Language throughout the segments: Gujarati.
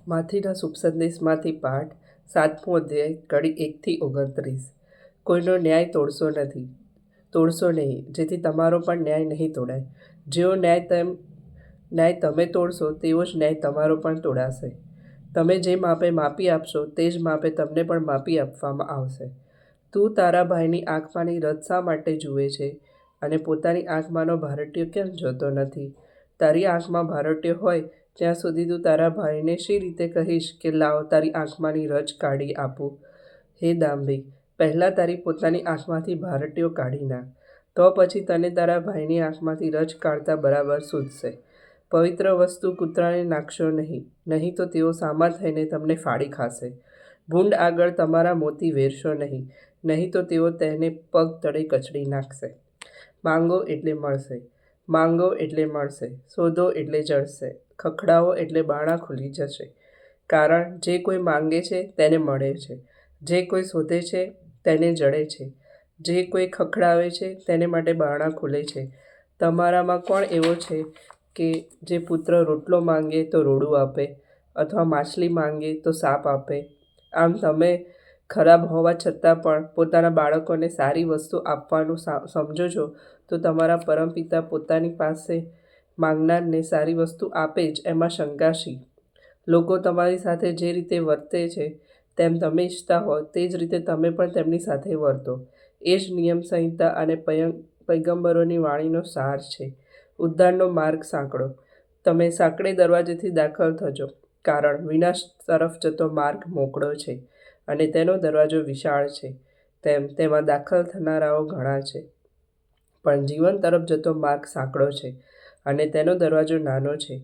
માથીના શુભ સંદેશમાંથી પાઠ 7મો અધ્યાય કડી 1-29. કોઈનો ન્યાય તોડશો નહીં, જેથી તમારો પણ ન્યાય નહીં તોડાય. જેવો ન્યાય તમે તોડશો તેવો જ ન્યાય તમારો પણ તોડાશે. તમે જે માપે માપી આપશો તે જ માપે તમને પણ માપી આપવામાં આવશે. તું તારા ભાઈની આંખમાંની રજ શા માટે જુએ છે અને પોતાની આંખમાંનો ભારટીયો કેમ જોતો નથી? તારી આંખમાં ભારટીયો હોય ત્યાં સુધી તું તારા ભાઈને શી રીતે કહીશ કે લાવ તારી આંખમાંની રજ કાઢી આપું? હે દાંભી, પહેલાં તારી પોતાની આંખમાંથી ભારટીયો કાઢી નાખ, તો પછી તને તારા ભાઈની આંખમાંથી રજ કાઢતા બરાબર સૂઝશે. પવિત્ર વસ્તુ કૂતરાને નાખશો નહીં તો તેઓ સામા થઈને તમને ફાડી ખાશે. ભૂંડ આગળ તમારા મોતી વેરશો નહીં તો તેઓ તેને પગ તળે કચડી નાખશે. માંગો એટલે મળશે, શોધો એટલે જળશે, ખખડાવો એટલે બારણાં ખુલી જશે. કારણ જે કોઈ માંગે છે તેને મળે છે, જે કોઈ શોધે છે તેને જડે છે, જે કોઈ ખખડાવે છે તેને માટે બારણાં ખુલે છે. તમારામાં કોણ એવો છે કે જે પુત્ર રોટલો માંગે તો રોડું આપે, અથવા માછલી માંગે તો સાપ આપે? આમ તમે ખરાબ હોવા છતાં પણ પોતાના બાળકોને સારી વસ્તુ આપવાનું સમજો છો, તો તમારા પરમપિતા પોતાની પાસે માંગનારને સારી વસ્તુ આપે જ એમાં શંકા શી? લોકો તમારી સાથે જે રીતે વર્તે છે તેમ તમે ઈચ્છતા હો તે જ રીતે તમે પણ તેમની સાથે વર્તો. એ જ નિયમ સંહિતા અને પૈગંબરોની વાણીનો સાર છે. ઉદ્ધારનો માર્ગ સાંકડો. તમે સાંકડે દરવાજેથી દાખલ થજો, કારણ વિનાશ તરફ જતો માર્ગ મોકળો છે અને તેનો દરવાજો વિશાળ છે, તેમાં દાખલ થનારાઓ ઘણા છે. પણ જીવન તરફ જતો માર્ગ સાંકડો છે અને તેનો દરવાજો નાનો છે,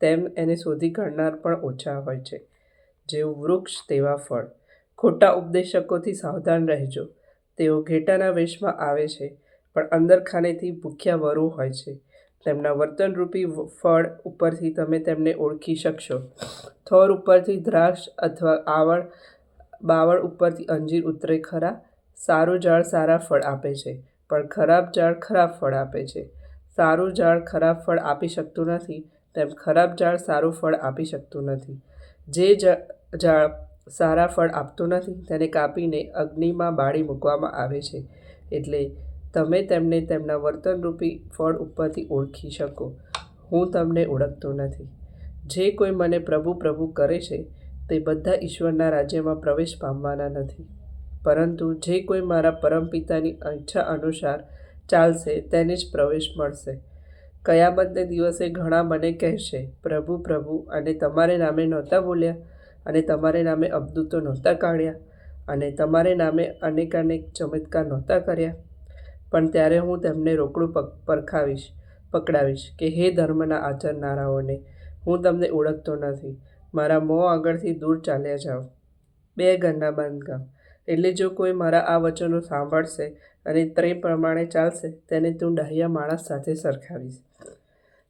તેમ એને શોધી કાઢનાર પણ ઓછા હોય છે. જેવું વૃક્ષ તેવા ફળ. ખોટા ઉપદેશકોથી સાવધાન રહેજો. તેઓ ઘેટાના વેશમાં આવે છે, પણ અંદરખાનેથી ભૂખ્યા વરુ હોય છે. તેમના વર્તનરૂપી ફળ ઉપરથી તમે તેમને ઓળખી શકશો. થોર ઉપરથી દ્રાક્ષ અથવા બાવળ ઉપરથી અંજીર ઉતરે ખરા? સારું ઝાડ સારા ફળ આપે છે, પણ ખરાબ ઝાડ ખરાબ ફળ આપે છે. સારું ઝાડ ખરાબ ફળ આપી શકતું નથી, તેમ ખરાબ ઝાડ સારું ફળ આપી શકતું નથી. જે ઝાડ સારા ફળ આપતું નથી તેને કાપીને અગ્નિમાં બાળી મૂકવામાં આવે છે. એટલે તમે તેમને તેમના વર્તનરૂપી ફળ ઉપરથી ઓળખી શકો. હું તમને ઓળખતો નથી. જે કોઈ મને પ્રભુ પ્રભુ કરે છે તે બધા ઈશ્વરના રાજ્યમાં પ્રવેશ પામવાના નથી, પરંતુ જે કોઈ મારા પરમપિતાની ઈચ્છા અનુસાર ચાલશે તેને જ પ્રવેશ મળશે. કયામતને દિવસે ઘણા મને કહેશે, પ્રભુ પ્રભુ, અને તમારે નામે નહોતા બોલ્યા, અને તમારે નામે અબદૂતો નહોતા કાઢ્યા, અને તમારે નામે અનેકાનેક ચમત્કાર નહોતા કર્યા? પણ ત્યારે હું તેમને રોકડું પકડાવીશ કે હે ધર્મના આચરનારાઓને, હું તમને ઓળખતો નથી. મારા મોં આગળથી દૂર ચાલ્યા જાઓ. 2 ઘરના બાંધકામ. એટલે જો કોઈ મારા આ વચનો સાંભળશે અને તે પ્રમાણે ચાલશે તેને તું ડાહ્યા માણસ સાથે સરખાવીશ,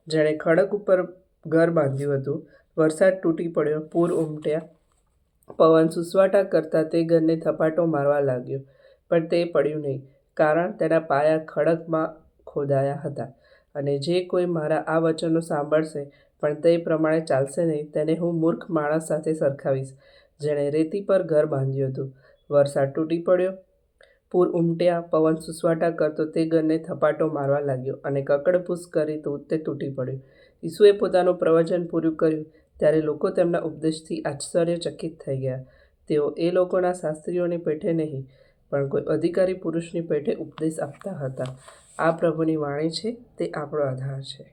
જેણે ખડક ઉપર ઘર બાંધ્યું હતું. વરસાદ તૂટી પડ્યો, પૂર ઉમટ્યા, પવન સુસવાટા કરતા તે ઘરને થપાટો મારવા લાગ્યો, પણ તે પડ્યું નહીં, કારણ તેના પાયા ખડકમાં ખોદાયા હતા. અને જે કોઈ મારા આ વચનો સાંભળશે પણ તે પ્રમાણે ચાલશે નહીં તેને હું મૂર્ખ માણસ સાથે સરખાવીશ, જેણે રેતી પર ઘર બાંધ્યું હતું. વરસાદ તૂટી પડ્યો, પૂર ઉમટ્યા, પવન સુસવાટા કરતો તે ઘરને થપાટો મારવા લાગ્યો, અને કકળપૂસ કરી તે તૂટી પડ્યું. ઈસુએ પોતાનું પ્રવચન પૂરું કર્યું ત્યારે લોકો તેમના ઉપદેશથી આશ્ચર્યચકિત થઈ ગયા. તેઓ એ લોકોના શાસ્ત્રીઓની પેઠે નહીં, પણ કોઈ અધિકારી પુરુષની પેઠે ઉપદેશ આપતા હતા. આ પ્રભુની વાણી છે, તે આપણો આધાર છે.